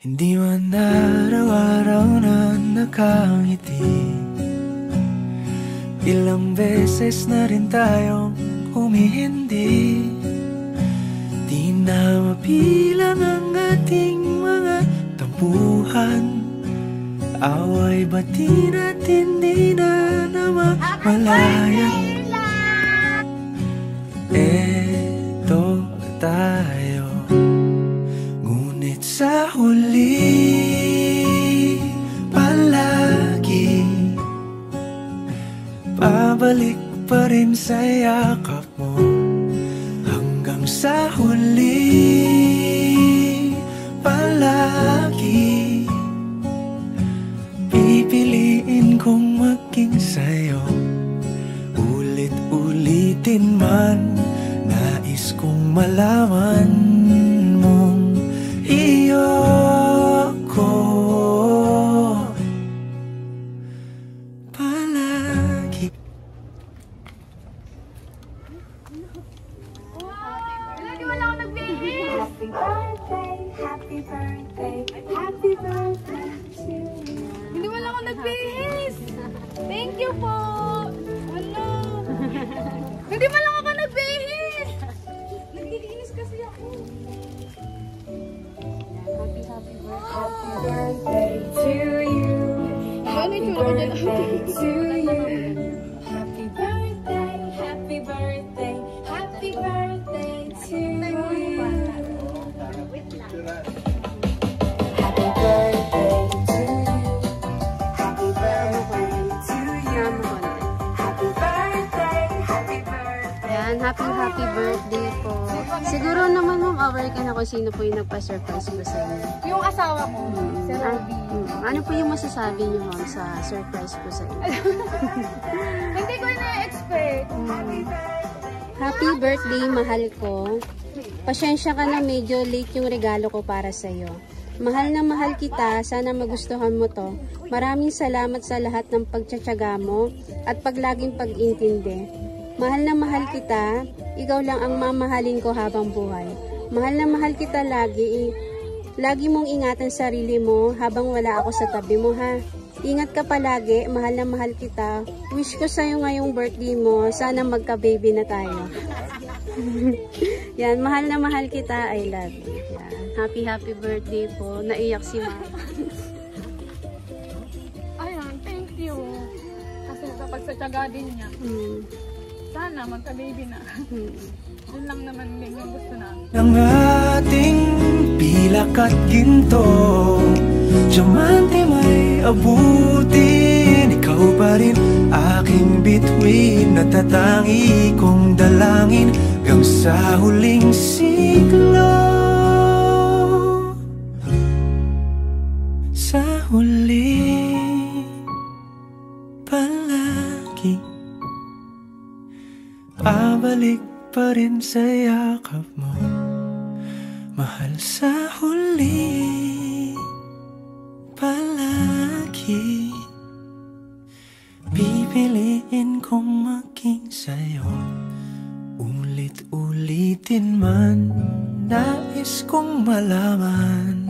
Hindi man araw-araw na nakangiti, ilang beses na rin tayong humihindi. Di na mabilang ang ating mga tampuhan, away ba't di natin di na namamalayan. Eto tayo, ngunit sa huli palagi pabalik pa rin sa yakap mo. Hanggang sa huli palagi pipiliin kong maging sa'yo. Ulit-ulitin man, nais kong malaman mong iyo ko palagi. Lagi wala akong nagbihis. Happy birthday, happy birthday, happy birthday to you. Hindi wala akong nagbihis. Thank you po. Ano? Hindi wala ako nagbihis. Naglilinis kasi ako. Happy birthday to you. Happy birthday to you. Happy birthday, happy birthday, happy birthday to you. Happy birthday to you. Happy birthday to you. Happy birthday, happy birthday. Yan, happy birthday po. Siguro naman ma'am, aware ka na kung sino po yung nagpa-surprise po sa inyo. Yung asawa ko, si Robby. Ano po yung masasabi niyo ma'am sa surprise po sa inyo? Hindi ko na-expect. Happy birthday, mahal ko. Pasensya ka na medyo late yung regalo ko para sa'yo. Mahal na mahal kita, sana magustuhan mo to. Maraming salamat sa lahat ng pagtsatsaga mo at paglaging pag-intindi. Mahal na mahal kita, ikaw lang ang mamahalin ko habang buhay. Mahal na mahal kita lagi, lagi mong ingatan sarili mo habang wala ako sa tabi mo ha. Ingat ka palagi, mahal na mahal kita. Wish ko sa'yo ngayong birthday mo, sana magka-baby na tayo. Yan, mahal na mahal kita, I love you. Yan. Happy birthday po. Naiyak si mama. Ayan, thank you. Kasi sa pagsatsaga din niya. Sana magka-baby na. Yun lang naman din yung gusto namin. Ang ating pilak at ginto, diamante may abutin. Ikaw pa rin aking bituin, natatangi kong dalangin hanggang sa huling siglo. Sa huli palagi pabalik pa rin sa yakap mo. Mahal sa huli palagi pipiliin kong maging sa'yo. Ulit-ulitin man, nais kong malaman